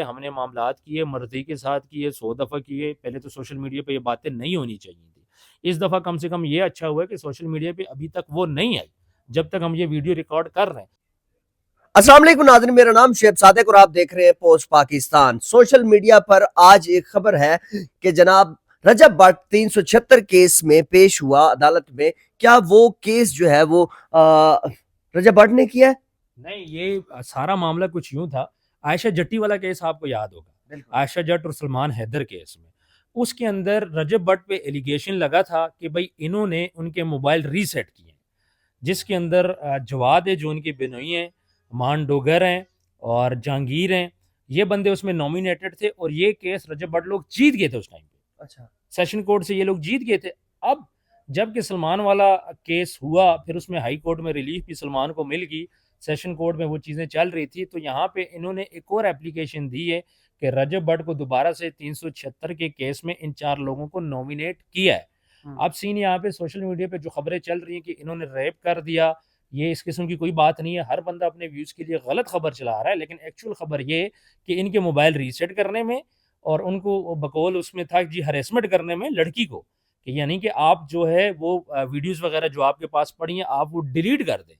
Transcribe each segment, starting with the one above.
हमने मामलात किए, मर्जी के साथ किए, 100 दफ़ा किए। पहले तो सोशल मीडिया पे ये बातें नहीं होनी चाहिए थी। इस दफ़ा कम से कम ये अच्छा हुआ कि सोशल मीडिया पे अभी तक वो नहीं आई, जब तक हम ये वीडियो रिकॉर्ड कर रहे हैं। अस्सलाम वालेकुम नाज़रीन, मेरा नाम शेब सादिक और आप देख रहे हैं पोस्ट पाकिस्तान। सोशल मीडिया पर आज एक खबर है कि जनाब रजब भट्ट 376 केस में पेश हुआ अदालत में। क्या वो केस जो है वो रजब भट्ट ने किया है? नहीं, ये सारा मामला कुछ यूं था। आयशा जट्टी वाला केस आपको याद होगा, आयशा जट और सलमान हैदर केस में। उसके अंदर रजब भट्ट पे एलिगेशन लगा था कि भाई इन्होंने उनके मोबाइल रीसेट किए, जिसके अंदर जवाद है जो उनके बिनोई हैं, मान डोगर हैं और जहांगीर हैं। ये बंदे उसमें नॉमिनेटेड थे और ये केस रजब भट्ट लोग जीत गए थे उस टाइम पे। अच्छा। सेशन कोर्ट से ये लोग जीत गए थे। अब जबकि सलमान वाला केस हुआ, फिर उसमें हाई कोर्ट में रिलीफ भी सलमान को मिल गई, सेशन कोर्ट में वो चीज़ें चल रही थी, तो यहाँ पे इन्होंने एक और एप्लीकेशन दी है कि रजब भट्ट को दोबारा से 376 के केस में इन 4 लोगों को नॉमिनेट किया है। अब सीन यहाँ पे सोशल मीडिया पे जो खबरें चल रही हैं कि इन्होंने रेप कर दिया, ये इस किस्म की कोई बात नहीं है। हर बंदा अपने व्यूज़ के लिए गलत खबर चला रहा है, लेकिन एक्चुअल खबर ये है कि इनके मोबाइल रीसेट करने में और उनको बकौल उसमें था जी हरेसमेंट करने में लड़की को, कि यानी कि आप जो है वो वीडियोस वगैरह जो आपके पास पड़ी हैं आप वो डिलीट कर दें।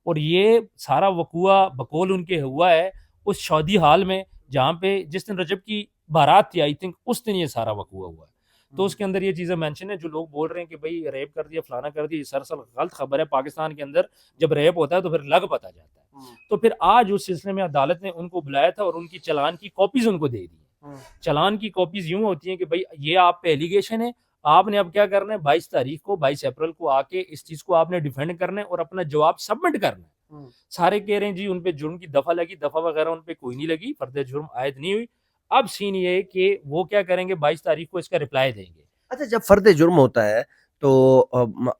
और ये सारा वकूआ बकौल उनके हुआ है उस शादी हाल में, जहाँ पे जिस दिन रजब की बारात थी, आई थिंक उस दिन ये सारा वकूआ हुआ है। तो उसके अंदर ये चीज़ें मेंशन है। जो लोग बोल रहे हैं कि भाई रेप कर दिया, फलाना कर दिया, ये सरासर गलत खबर है। पाकिस्तान के अंदर जब रेप होता है तो फिर लग पता जाता है। तो फिर आज उस सिलसिले में अदालत ने उनको बुलाया था और उनकी चालान की कॉपीज उनको दे दी। चालान की कॉपीज यूं होती हैं कि भाई ये आप पे एलिगेशन है, आपने अब क्या करना है, 22 तारीख को 22 अप्रैल को आके इस चीज को आपने डिफेंड करना है और अपना जवाब सबमिट करना है। सारे कह रहे हैं जी उन पे जुर्म की दफा लगी, दफा वगैरह उन पे कोई नहीं लगी, फर्द जुर्म आयद नहीं हुई। अब सीन ये है कि वो क्या करेंगे, 22 तारीख को इसका रिप्लाई देंगे। अच्छा, जब फर्द जुर्म होता है तो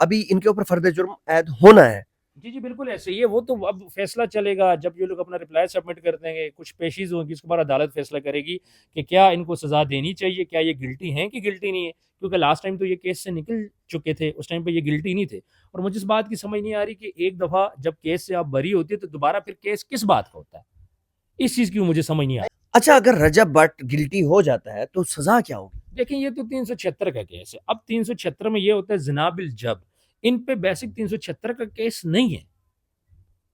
अभी इनके ऊपर फर्द जुर्म ऐड होना है। जी जी बिल्कुल ऐसे ही है। वो तो अब फैसला चलेगा जब ये लोग अपना रिप्लाई सबमिट कर देंगे, कुछ पेशीज होंगी, उसके बाद अदालत फैसला करेगी कि क्या इनको सजा देनी चाहिए, क्या ये गिल्टी हैं कि गिल्टी नहीं है। क्योंकि लास्ट टाइम तो ये केस से निकल चुके थे, उस टाइम पे ये गिल्टी नहीं थे। और मुझे इस बात की समझ नहीं आ रही कि एक दफा जब केस से आप बरी होती है तो दोबारा फिर केस किस बात का होता है, इस चीज की मुझे समझ नहीं आ रही। अच्छा, अगर रजब भट्ट गिल्टी हो जाता है तो सजा क्या होगी? देखिए ये तो 376 का केस है। अब 376 में ये होता है जनाबिल जब, इन पे बेसिक 376 का केस नहीं है।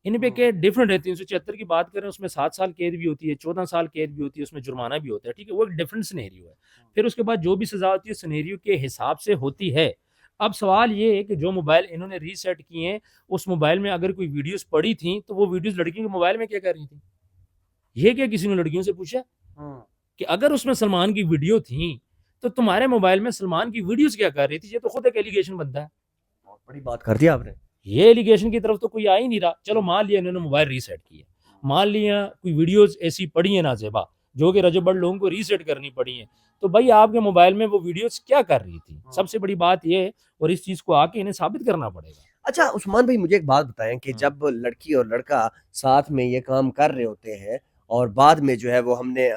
इन पे के डिफरेंट है। 376 की बात करें उसमें 7 साल कैद भी होती है, 14 साल कैद भी होती है, उसमें जुर्माना भी होता है। ठीक है, वो एक डिफरेंट सिनेरियो है। फिर उसके बाद जो भी सजा होती है सिनेरियो के हिसाब से होती है। अब सवाल ये है कि जो मोबाइल इन्होंने रीसेट किए हैं, उस मोबाइल में अगर कोई वीडियोस पड़ी थी तो वो वीडियोस लड़कियों के मोबाइल में क्या कर रही थी? ये क्या किसी ने लड़कियों से पूछा कि अगर उसमें सलमान की वीडियो थी तो तुम्हारे मोबाइल में सलमान की वीडियोस क्या कर रही थी? ये तो खुद एक एलिगेशन बनता है। बहुत बड़ी बात कर दी आपने। ये एलिगेशन की तरफ तो कोई आ ही नहीं रहा। चलो मान लिया इन्होंने मोबाइल रीसेट किया, मान लिया कोई वीडियोस ऐसी पड़ी है नाजेबा जो कि रजब भट्ट लोगों को रीसेट करनी पड़ी है, तो भाई आपके मोबाइल में वो वीडियोस क्या कर रही थी? सबसे बड़ी बात ये है, और इस चीज को आके इन्हें साबित करना पड़ेगा। अच्छा उस्मान भाई, मुझे एक बात बताएं कि जब लड़की और लड़का साथ में ये काम कर रहे होते हैं और बाद में जो है वो हमने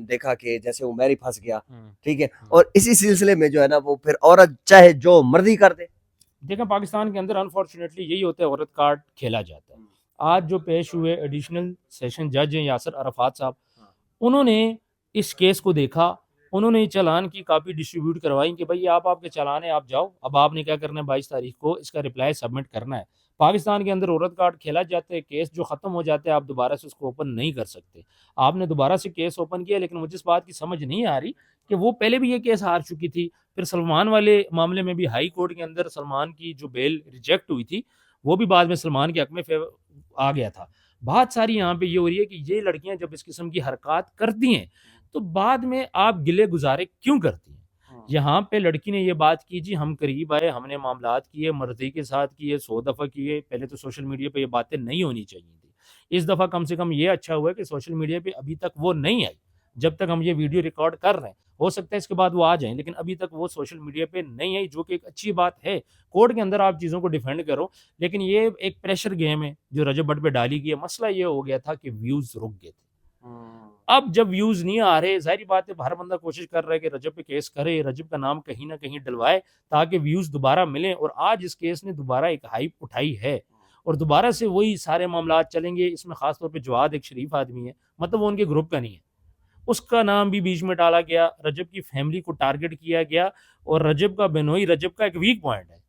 देखा कि जैसे उमर ही फंस गया, ठीक है, और इसी सिलसिले में जो है ना वो फिर औरत चाहे जो मर्जी कर दे। देखा, पाकिस्तान के अंदर अनफॉर्चुनेटली यही होता है, औरत कार्ड खेला जाता है। आज जो पेश हुए एडिशनल सेशन जज हैं यासर अरफात साहब, उन्होंने इस केस को देखा, उन्होंने चालान की कॉपी डिस्ट्रीब्यूट करवाई कि भाई आप आपके चालान है, आप जाओ, अब आपने क्या करना है, 22 तारीख को इसका रिप्लाई सबमिट करना है। पाकिस्तान के अंदर औरत कार्ड खेला जाता है, केस जो खत्म हो जाते हैं आप दोबारा से उसको ओपन नहीं कर सकते। आपने दोबारा से केस ओपन किया, लेकिन मुझे इस बात की समझ नहीं आ रही कि वो पहले भी ये केस हार चुकी थी। फिर सलमान वाले मामले में भी हाई कोर्ट के अंदर सलमान की जो बेल रिजेक्ट हुई थी, वो भी बाद में सलमान के हक में आ गया था। बात सारी यहाँ पे ये हो रही है कि ये लड़कियां जब इस किस्म की हरकत करती हैं तो बाद में आप गिले गुजारे क्यों करती हैं? यहाँ पे लड़की ने ये बात की जी हम करीब आए, हमने मामलात किए, मर्जी के साथ किए, 100 दफ़ा किए। पहले तो सोशल मीडिया पे ये बातें नहीं होनी चाहिए थी। इस दफ़ा कम से कम ये अच्छा हुआ कि सोशल मीडिया पे अभी तक वो नहीं आई, जब तक हम ये वीडियो रिकॉर्ड कर रहे हैं। हो सकता है इसके बाद वो आ जाएं, लेकिन अभी तक वो सोशल मीडिया पे नहीं आई, जो कि एक अच्छी बात है। कोर्ट के अंदर आप चीज़ों को डिफेंड करो, लेकिन ये एक प्रेशर गेम है जो रजब भट्ट पे डाली गई है। मसला ये हो गया था कि व्यूज़ रुक गए थे। अब जब व्यूज नहीं आ रहे, जाहिर बात है हर बंदा कोशिश कर रहा है कि रजब पे केस करे, रजब का नाम कहीं ना कहीं डलवाए ताकि व्यूज दोबारा मिलें। और आज इस केस ने दोबारा एक हाइप उठाई है और दोबारा से वही सारे मामला चलेंगे। इसमें खासतौर पे जवाद एक शरीफ आदमी है, मतलब वो उनके ग्रुप का नहीं है, उसका नाम भी बीच में डाला गया, रजब की फैमिली को टारगेट किया गया। और रजब का बेनोई रजब का एक वीक पॉइंट है।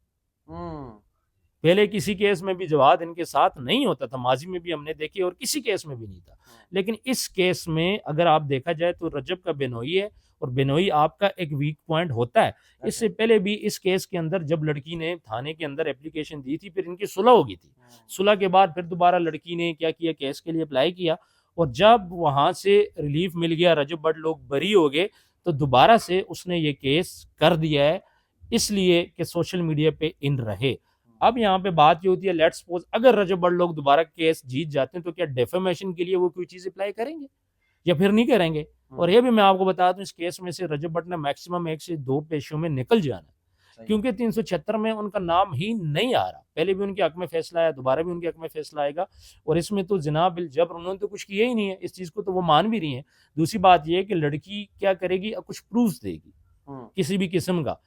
पहले किसी केस में भी जवाद इनके साथ नहीं होता था, माजी में भी हमने देखे, और किसी केस में भी नहीं था। लेकिन इस केस में अगर आप देखा जाए तो रजब का बेनोई है, और बेनोई आपका एक वीक पॉइंट होता है। इससे पहले भी इस केस के अंदर जब लड़की ने थाने के अंदर एप्लीकेशन दी थी, फिर इनकी सुलह हो गई थी। सुलह के बाद फिर दोबारा लड़की ने क्या किया, केस के लिए अप्लाई किया, और जब वहां से रिलीफ मिल गया, रजब भट्ट लोग बरी हो गए, तो दोबारा से उसने ये केस कर दिया है, इसलिए कि सोशल मीडिया पे इन रहे। अब यहाँ पे बात ये होती है, लेट्स सपोज अगर रजब भट्ट लोग दोबारा केस जीत जाते हैं, तो क्या डेफेमेशन के लिए वो कोई चीज अप्लाई करेंगे या फिर नहीं करेंगे? और ये भी मैं आपको बता दूं, इस केस में से रजब भट्ट ने मैक्सिमम 1 से 2 पेशियों में निकल जाना है, क्योंकि 376 में उनका नाम ही नहीं आ रहा। पहले भी उनके हक में फैसला आया, दोबारा भी उनके हक में फैसला आएगा, और इसमें तो जिना बिल जबर उन्होंने तो कुछ किया ही नहीं है, इस चीज को तो वो मान भी रही है। दूसरी बात यह है कि लड़की क्या करेगी, कुछ प्रूफ देगी किसी भी किस्म का,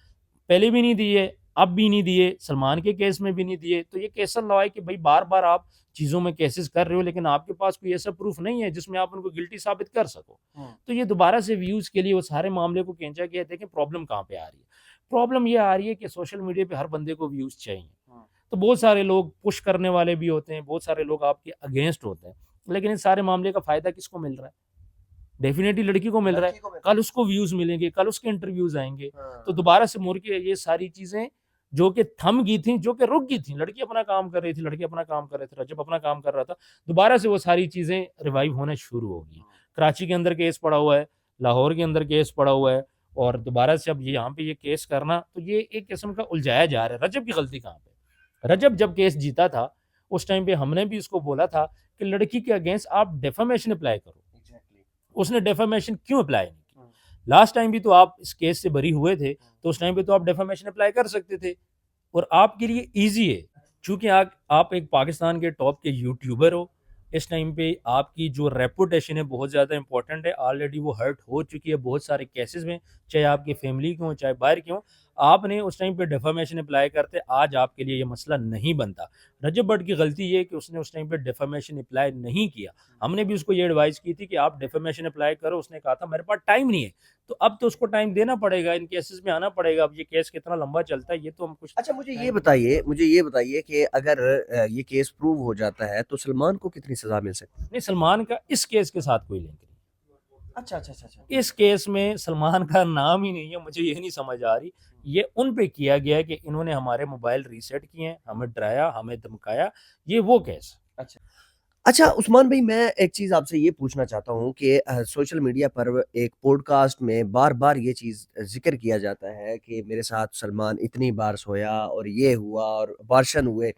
पहले भी नहीं दिए, अब भी नहीं दिए, सलमान के केस में भी नहीं दिए। तो ये केसर लॉ है कि भाई बार बार आप चीजों में केसेस कर रहे हो, लेकिन आपके पास कोई ऐसा प्रूफ नहीं है जिसमें आप उनको गिल्टी साबित कर सको। तो ये दोबारा से व्यूज के लिए वो सारे मामले को खींचा गया। देखें प्रॉब्लम कहाँ पे आ रही है, प्रॉब्लम ये आ रही है कि सोशल मीडिया पे हर बंदे को व्यूज चाहिए। तो बहुत सारे लोग पुश करने वाले भी होते हैं, बहुत सारे लोग आपके अगेंस्ट होते हैं, लेकिन इस सारे मामले का फायदा किसको मिल रहा है? डेफिनेटली लड़की को मिल रहा है। कल उसको व्यूज मिलेंगे, कल उसके इंटरव्यूज आएंगे, तो दोबारा से मुड़ के ये सारी चीजें जो कि थम गई थी, जो कि रुक गई थी, लड़की अपना काम कर रही थी, लड़के अपना काम कर रहे थे, रजब अपना काम कर रहा था, दोबारा से वो सारी चीजें रिवाइव होने शुरू होगी। कराची के अंदर केस पड़ा हुआ है, लाहौर के अंदर केस पड़ा हुआ है, और दोबारा से अब ये यहाँ पे ये केस करना, तो ये एक किस्म का उलझाया जा रहा है। रजब की गलती कहाँ पे? रजब जब केस जीता था उस टाइम पे हमने भी उसको बोला था कि लड़की के अगेंस्ट आप डेफामेशन अप्लाई करो। उसने डेफामेशन क्यों अप्लाई नहीं की? लास्ट टाइम भी तो आप इस केस से बरी हुए थे, तो उस टाइम पे तो आप डेफामेशन अप्लाई कर सकते थे, और आपके लिए इजी है, क्योंकि आप एक पाकिस्तान के टॉप के यूट्यूबर हो। इस टाइम पे आपकी जो रेपुटेशन है बहुत ज़्यादा इंपॉर्टेंट है, ऑलरेडी वो हर्ट हो चुकी है बहुत सारे केसेस में, चाहे आपकी फैमिली के हों चाहे बाहर के हों। आपने उस टाइम पे डेफामेशन अप्लाई करते, आज आपके लिए ये मसला नहीं बनता। रजब भट्ट की गलती ये है कि उसने उस टाइम पे डेफामेशन अप्लाई नहीं किया। हमने भी उसको ये एडवाइस की थी कि आप डेफामेशन अप्लाई करो, उसने कहा था मेरे पास टाइम नहीं है। तो अब तो उसको टाइम देना पड़ेगा, इन केसेस में आना पड़ेगा। अब ये केस कितना लंबा चलता है ये तो हम कुछ अच्छा मुझे ये बताइए कि अगर ये केस प्रूव हो जाता है तो सलमान को कितनी सजा मिल सकती है? नहीं, सलमान का इस केस के साथ कोई लिंक नहीं। अच्छा। इस केस में सलमान का नाम ही नहीं है, मुझे ये नहीं समझ आ रही। ये उन पे किया गया है कि इन्होंने हमारे मोबाइल रीसेट किए, हमें डराया, हमें धमकाया, ये वो केस। अच्छा उस्मान भाई, मैं एक चीज़ आपसे ये पूछना चाहता हूँ कि सोशल मीडिया पर एक पॉडकास्ट में बार-बार ये चीज़ ज़िक्र किया जाता है कि मेरे साथ सलमान इतनी बार सोया और ये हुआ और अबॉर्शन हुए।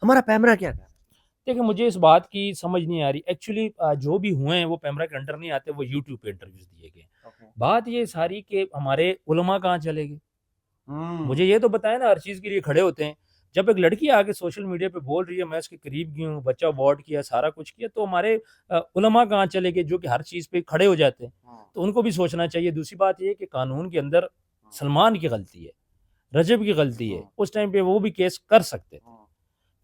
हमारा पैमरा क्या था? देखिए मुझे इस बात की समझ नहीं आ रही एक्चुअली। जो भी हुए हैं वो कैमरा के अंडर नहीं आते, वो यूट्यूब पे इंटरव्यूज दिए गए। बात ये सारी कि हमारे उलमा कहाँ चले गए? मुझे ये तो बताया ना, हर चीज़ के लिए खड़े होते हैं। जब एक लड़की आके सोशल मीडिया पे बोल रही है मैं उसके करीब गई हूँ, बच्चा अबॉर्ट किया, सारा कुछ किया, तो हमारे उलमा कहाँ चले गए जो कि हर चीज़ पे खड़े हो जाते हैं? तो उनको भी सोचना चाहिए। दूसरी बात ये कि कानून के अंदर सलमान की गलती है, रजब की गलती है, उस टाइम पे वो भी केस कर सकते थे।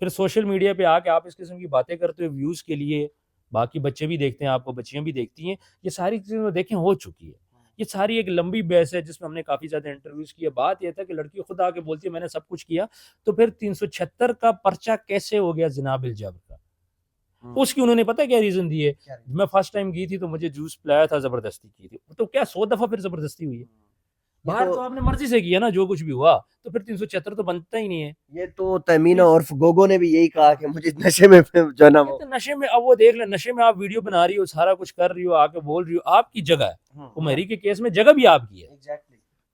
फिर सोशल मीडिया पे आके आप इस किस्म की बातें करते हो व्यूज़ के लिए, बाकी बच्चे भी देखते हैं आपको, बच्चियाँ भी देखती हैं, ये सारी चीज़ें तो देखें हो चुकी है। ये सारी एक लंबी बहस है जिसमें हमने काफ़ी ज़्यादा इंटरव्यूज़ किए। बात ये था कि लड़की खुद आके बोलती है मैंने सब कुछ किया, तो फिर 376 का पर्चा कैसे हो गया ज़िना-बिल जबर का? उसकी उन्होंने पता है क्या रीज़न दिए? मैं फर्स्ट टाइम गई थी तो मुझे जूस पिलाया था, ज़बरदस्ती की थी। तो क्या 100 दफ़ा फिर ज़बरदस्ती हुई है? बाहर तो आपने मर्ज़ी से किया ना, जो कुछ भी हुआ, तो फिर 376 तो बनता ही नहीं है। ये तो तमीना और गोगो ने भी यही कहा कि मुझे नशे में जो है ना वो तो नशे में, अब वो देख ले, नशे में आप वीडियो बना रही हो, सारा कुछ कर रही हो, आके बोल रही हो, आपकी जगह है, उमेरी के केस में जगह भी आपकी है।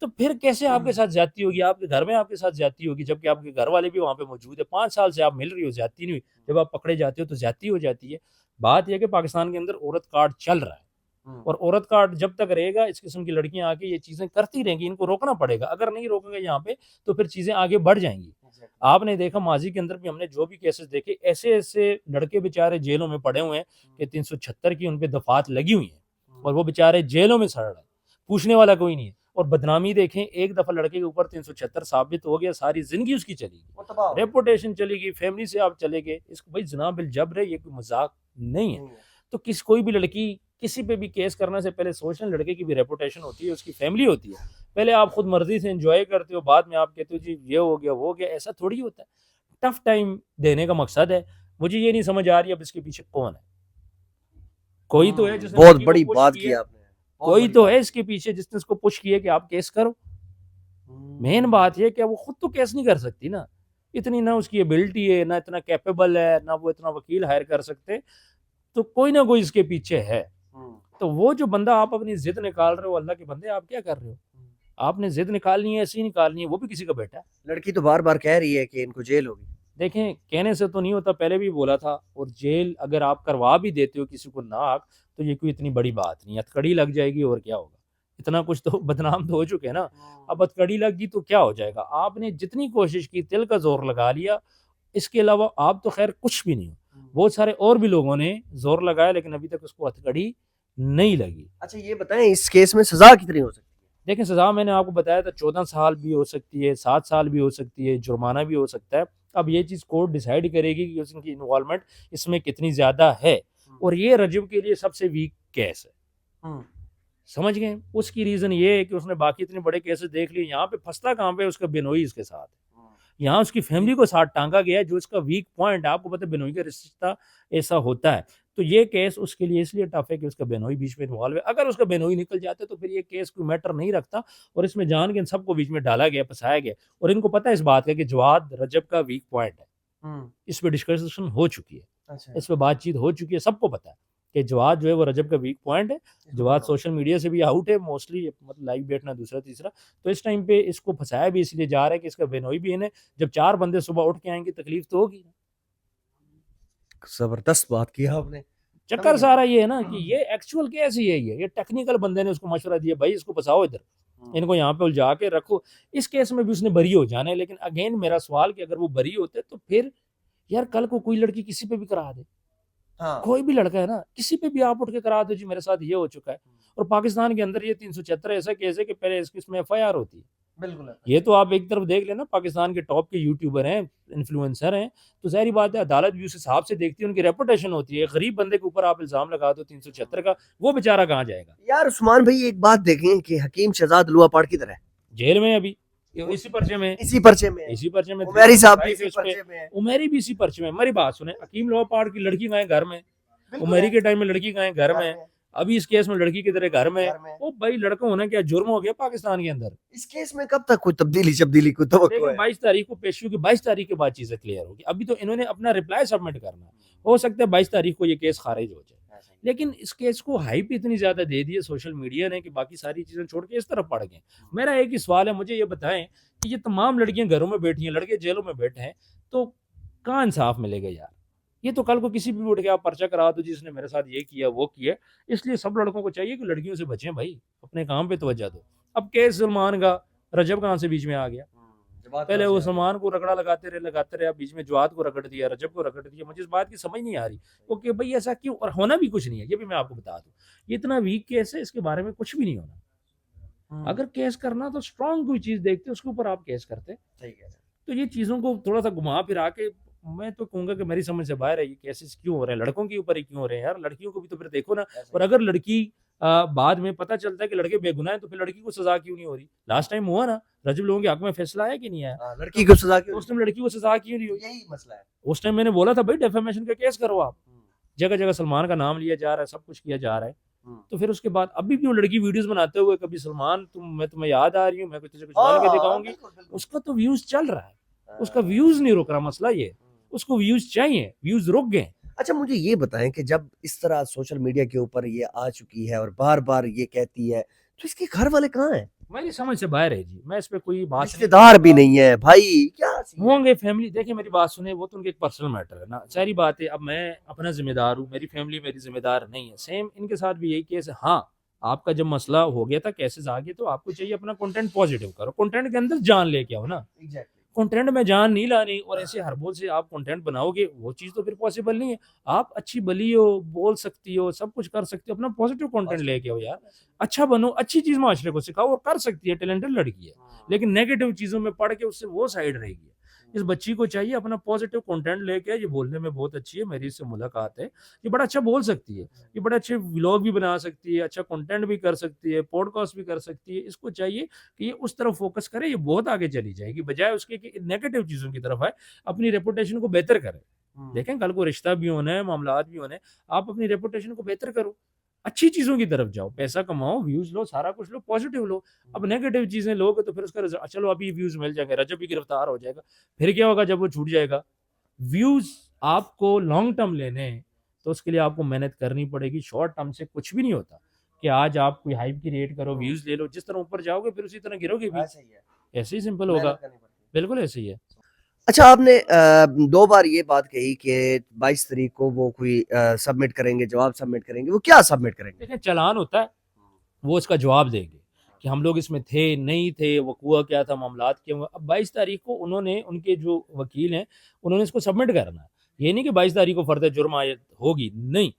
तो फिर कैसे आपके साथ ज्यादती होगी? आपके घर में आपके साथ ज्यादती होगी, जबकि आपके घर वाले भी वहां पे मौजूद है। 5 साल से आप मिल रही हो, ज्यादती नहीं हुई, जब आप पकड़े जाते हो तो ज्यादती हो जाती है। बात यह कि पाकिस्तान के अंदर औरत कार्ड चल रहा है, और औरत कार्ड जब तक रहेगा इस किस्म की लड़कियां आके ये चीजें करती रहेंगी। इनको रोकना पड़ेगा, अगर नहीं रोकेंगे यहाँ पे तो फिर चीजें आगे बढ़ जाएंगी। आपने देखा माजी के अंदर भी हमने जो भी केसेस देखे, ऐसे ऐसे लड़के बेचारे जेलों में पड़े हुए हैं कि 376 की उन पे दफात लगी हुई है, और वो बेचारे जेलों में सड़ रहे हैं, पूछने वाला कोई नहीं है। और बदनामी देखें, एक दफा लड़के के ऊपर 376 साबित हो गया, सारी जिंदगी उसकी चली गई, रेपुटेशन चली गई, फैमिली से आप चले गए। इसको भाई जना बिल जबर है, ये कोई मजाक नहीं है। तो कोई भी लड़की किसी पे भी केस करने से पहले सोचना, लड़के की भी रेपुटेशन होती है, उसकी फैमिली होती है। पहले आप खुद मर्जी से एंजॉय करते हो, बाद में आप कहते हो जी ये हो गया वो हो गया, ऐसा थोड़ी होता है। टफ टाइम देने का मकसद है। मुझे ये नहीं समझ आ रही अब इसके पीछे कौन है। कोई तो है जिसने बहुत लड़की को बड़ी पुश बात किया, की आपने, बहुत कोई बड़ी तो बात। है इसके पीछे जिसने उसको पुश किया कि आप केस करो। मेन बात ये कि वो खुद तो केस नहीं कर सकती ना, इतनी ना उसकी एबिलिटी है, ना इतना कैपेबल है, ना वो इतना वकील हायर कर सकते। तो कोई ना कोई इसके पीछे है। तो वो जो बंदा, आप अपनी जिद निकाल रहे हो, अल्लाह के बंदे आप क्या कर रहे हो? आपने जिद निकालनी है, ऐसी निकालनी है, वो भी किसी का बेटा है। लड़की तो बार बार कह रही है कि इनको जेल होगी। देखें, कहने से तो नहीं होता, पहले भी बोला था। और जेल अगर आप करवा भी देते हो किसी को नाक, तो ये कोई इतनी बड़ी बात नहीं, हथकड़ी लग जाएगी और क्या होगा। इतना कुछ तो बदनाम तो हो चुके हैं ना, अब हथकड़ी लग गई तो क्या हो जाएगा। आपने जितनी कोशिश की, तिल का जोर लगा लिया, इसके अलावा आप तो खैर कुछ भी नहीं हो। बहुत सारे और भी लोगों ने जोर लगाया, लेकिन अभी तक उसको हथकड़ी नहीं लगी। अच्छा ये बताएं, इस केस में सजा कितनी हो सकती है? देखें, सजा मैंने आपको बताया था 14 साल भी हो सकती है, 7 साल भी हो सकती है, जुर्माना भी हो सकता है। अब ये चीज़ कोर्ट डिसाइड करेगी कि उसकी इन्वॉल्वमेंट इसमें कितनी ज़्यादा है। और ये रजब के लिए सबसे वीक केस है, समझ गए। उसकी रीज़न ये है कि उसने बाकी इतने बड़े केसेस देख लिए, यहाँ पे फंसता कहाँ पे, उसका बिनोई इसके साथ है। यहाँ उसकी फैमिली को साथ टांगा गया है, जो इसका वीक पॉइंट है। आपको पता है बिनोई का रिश्ता ऐसा होता है। तो ये केस उसके लिए इसलिए टफ है कि उसका बेनोई बीच में इन्वॉल्व है। अगर उसका बेनोई निकल जाता है तो फिर ये केस कोई मैटर नहीं रखता। और इसमें जान के इन सबको बीच में डाला गया, फंसाया गया। और इनको पता है इस बात का कि जवाद रजब का वीक पॉइंट है। इस पर डिस्कशन हो चुकी है, अच्छा इस पर बातचीत हो चुकी है, सबको पता है कि जवाद जो है वो रजब का वीक पॉइंट है। जवाद सोशल मीडिया से भी आउट है मोस्टली, मतलब लाइव बैठना दूसरा तीसरा। तो इस टाइम पे इसको फंसाया भी इसलिए जा रहा है कि इसका बेनोई भी है। जब 4 बंदे सुबह उठ के आएंगे तकलीफ तो होगी। जबरदस्त बात की आपने। चक्कर सारा ये है ना कि ये एक्चुअल केस ही यही है। ये टेक्निकल बंदे ने उसको मशवरा दिया, भाई इसको फंसाओ इधर, इनको यहाँ पे उलझा के रखो। इस केस में भी उसने बरी हो जाना है। लेकिन अगेन मेरा सवाल कि अगर वो बरी होते तो फिर यार कल को कोई लड़की किसी पे भी करा दे, हाँ। कोई भी लड़का है ना, किसी पे भी आप उठ के करा दो जी मेरे साथ ये हो चुका है। और पाकिस्तान के अंदर ये 376 ऐसा केस है कि पहले इसमें FIR होती है। बिल्कुल ये तो आप एक तरफ देख लेना, पाकिस्तान के टॉप के यूट्यूबर हैं, इन्फ्लुएंसर हैं, तो जाहिर बात है अदालत भी उस हिसाब से देखती है, उनकी रेपुटेशन होती है। गरीब बंदे के ऊपर आप इल्जाम लगा दो 376 का, वो बेचारा कहाँ जाएगा? यार उस्मान भाई एक बात देखें कि हकीम शहजाद लुआ पाड़ की तरह जेल में अभी इसी पर्चे में, इसी पर्चे में है। इसी पर्चे में उमैरी साहब भी भाई इसी के उस पे, पर्चे में है। उमेरी भी इसी पर्चे में। हमारी बात सुने, हकीम लोहापाड़ की लड़की गए घर में, बिल्कुल उमेरी है। के टाइम में लड़की गए घर में, अभी इस केस में लड़की की तरह घर में। घर में। वो भाई लड़का होना क्या जुर्म हो गया पाकिस्तान के अंदर? इस केस में कब तक कोई तब्दीली कोई तवक्को देखिए है? 22 तारीख को पेशी होगी, 22 तारीख के बाद चीजें क्लियर होगी। अभी तो इन्होंने अपना रिप्लाई सबमिट करना है, हो सकता है 22 तारीख को ये केस खारिज हो जाए। लेकिन इस केस को हाइप इतनी ज्यादा दे दी है सोशल मीडिया ने कि बाकी सारी चीजें छोड़ के इस तरफ पड़ गए। मेरा एक ही सवाल है, मुझे ये बताएं कि ये तमाम लड़कियां घरों में बैठी हैं, लड़के जेलों में बैठे हैं, तो कहाँ इंसाफ मिलेगा यार? ये तो कल को किसी भी उठ के आप पर्चा करा दो जिसने मेरे साथ ये किया वो किया। इसलिए सब लड़कों को चाहिए कि लड़कियों से बचें भाई, अपने काम पे तवज्जो दो। अब केस सलमान का, रजब कहाँ से बीच में आ गया? पहले वो सलमान को रगड़ा लगाते रहे, अब बीच में जवाद को रगड़ दिया, रजब को रगड़ दिया। मुझे इस बात की समझ नहीं आ रही ओके भाई ऐसा क्यों? और होना भी कुछ नहीं है, ये भी मैं आपको बता दूं। ये इतना वीक केस है, इसके बारे में कुछ भी नहीं होना। अगर केस करना तो स्ट्रॉन्ग कोई चीज देखते उसके ऊपर आप केस करते। तो ये चीजों को थोड़ा सा घुमा फिरा के, मैं तो कहूंगा कि मेरी समझ से बाहर है ये केसेस क्यों हो रहे हैं, लड़कों के ऊपर ही क्यों हो रहे हैं यार? लड़कियों को भी तो फिर देखो ना। और अगर लड़की बाद में पता चलता है कि लड़के बेगुनाह हैं, तो फिर लड़की को सजा क्यों नहीं हो रही? लास्ट टाइम हुआ ना, रजब लोगों के हक में फैसला आया कि नहीं आया? लड़की को सजा क्यों? उस टाइम लड़की को सजा क्यों नहीं हुई? यही मसला है। उस टाइम मैंने बोला था भाई डेफेमेशन का केस करो आप। जगह जगह सलमान का नाम लिया जा रहा है, सब कुछ किया जा रहा है। तो फिर उसके बाद अभी भी वो लड़की वीडियोस बनाते हुए, कभी सलमान मैं तुम्हें याद आ रही हूँ, मैं तुझे कुछ डाल के दिखाऊंगी, उसका तो व्यूज चल रहा है, उसका व्यूज नहीं रुक रहा। मसला ये, उसको व्यूज चाहिए, व्यूज रुक गए। अच्छा मुझे ये बताएं कि जब इस तरह सोशल मीडिया के ऊपर ये आ चुकी है और बार बार ये कहती है, तो इसके घर वाले कहाँ हैं? मेरी समझ से बाहर है जी, मैं इस पे कोई बात रिश्तेदार भी नहीं है भाई, क्या होंगे फैमिली। देखिए मेरी बात सुने, वो तो उनके एक पर्सनल मैटर है ना, सारी बात है। अब मैं अपना जिम्मेदार हूँ, मेरी फैमिली मेरी जिम्मेदार नहीं है। सेम इनके साथ भी यही केस है। हाँ, आपका जब मसला हो गया था, केसेस आ गए, तो आपको चाहिए अपना कंटेंट पॉजिटिव करो, कंटेंट के अंदर जान लेके आओ ना। कंटेंट में जान नहीं लानी और ऐसे हर बोल से आप कंटेंट बनाओगे, वो चीज़ तो फिर पॉसिबल नहीं है। आप अच्छी भली हो, बोल सकती हो, सब कुछ कर सकती हो, अपना पॉजिटिव कंटेंट लेके आओ यार। अच्छा बनो, अच्छी चीज़ माशरे को सिखाओ, और कर सकती है, टैलेंटेड लड़की है। लेकिन नेगेटिव चीज़ों में पढ़ के उससे वो साइड रहेगी। इस बच्ची को चाहिए अपना पॉजिटिव कंटेंट लेके, ये बोलने में बहुत अच्छी है, मेरी इससे मुलाकात है, ये बड़ा अच्छा बोल सकती है, ये बड़े अच्छे व्लॉग भी बना सकती है, अच्छा कंटेंट भी कर सकती है, पॉडकास्ट भी कर सकती है। इसको चाहिए कि ये उस तरफ फोकस करे, ये बहुत आगे चली जाएगी, बजाय उसके कि नेगेटिव चीज़ों की तरफ आए, अपनी रेपुटेशन को बेहतर करे। देखें, कल को रिश्ता भी होना है, मामलात भी होने हैं, आप अपनी रेपुटेशन को बेहतर करो, अच्छी चीज़ों की तरफ जाओ, पैसा कमाओ, व्यूज़ लो, सारा कुछ लो, पॉजिटिव लो। अब नेगेटिव चीज़ें लोगे तो फिर उसका चलो अभी व्यूज़ मिल जाएंगे, रजब भी गिरफ्तार हो जाएगा, फिर क्या होगा जब वो छूट जाएगा? व्यूज़ आपको लॉन्ग टर्म लेने हैं, तो उसके लिए आपको मेहनत करनी पड़ेगी, शॉर्ट टर्म से कुछ भी नहीं होता कि आज आप कोई हाइप क्रिएट करो, व्यूज़ ले लो, जिस तरह ऊपर जाओगे फिर उसी तरह गिरोगे भी, ऐसा ही है, ऐसे ही सिंपल मेहनत होगा। करनी पड़ती है। बिल्कुल ऐसे ही है। अच्छा, आपने 2 बार ये बात कही कि 22 तारीख को वो कोई सबमिट करेंगे, जवाब सबमिट करेंगे, वो क्या सबमिट करेंगे? देखें, चालान होता है, वो इसका जवाब देंगे कि हम लोग इसमें थे, नहीं थे, वो हुआ क्या था, मामलात क्या हुआ। अब 22 तारीख को उन्होंने, उनके जो वकील हैं, उन्होंने इसको सबमिट करना है। ये नहीं कि 22 तारीख को फर्द जुर्म आयद होगी, नहीं।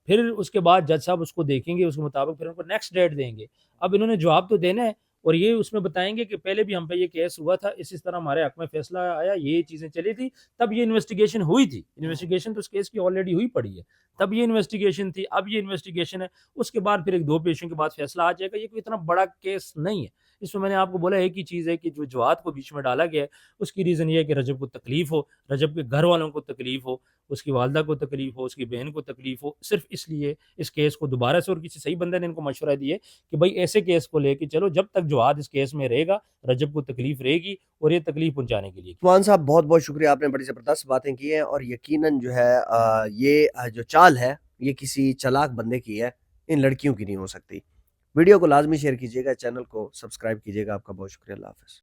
फिर उसके बाद जज साहब उसको देखेंगे, उसके मुताबिक फिर उनको नेक्स्ट डेट देंगे। अब इन्होंने जवाब तो देना है, और ये उसमें बताएंगे कि पहले भी हम पे ये केस हुआ था, इस तरह हमारे हक में फैसला आया, ये चीज़ें चली थी, तब ये इन्वेस्टिगेशन हुई थी। इन्वेस्टिगेशन तो उस केस की ऑलरेडी हुई पड़ी है, तब ये इन्वेस्टिगेशन थी, अब ये इन्वेस्टिगेशन है। उसके बाद फिर 1-2 पेशियों के बाद फैसला आ जाएगा। ये कोई इतना बड़ा केस नहीं है। इसमें मैंने आपको बोला एक ही चीज़ है कि जो जवाद को बीच में डाला गया है, उसकी रीज़न ये है कि रजब को तकलीफ़ हो, रजब के घर वालों को तकलीफ़ हो, उसकी वालिदा को तकलीफ़ हो, उसकी बहन को तकलीफ़ हो, सिर्फ़ इसलिए इस केस को दोबारा से, और किसी सही बंदे ने इनको मशवरा दिया कि भाई ऐसे केस को लेके चलो, जब तक जवाद इस केस में रहेगा, रजब को तकलीफ़ रहेगी, और ये तकलीफ़ पहुँचाने के लिए। उस्मान साहब, बहुत-बहुत शुक्रिया, आपने बड़ी ज़बरदस्त बातें की हैं और यकीनन जो है ये जो चाल है, ये किसी चालाक बंदे की है, इन लड़कियों की नहीं हो सकती। वीडियो को लाज़मी शेयर कीजिएगा, चैनल को सब्सक्राइब कीजिएगा। आपका बहुत शुक्रिया। अल्लाह हाफ़िज़।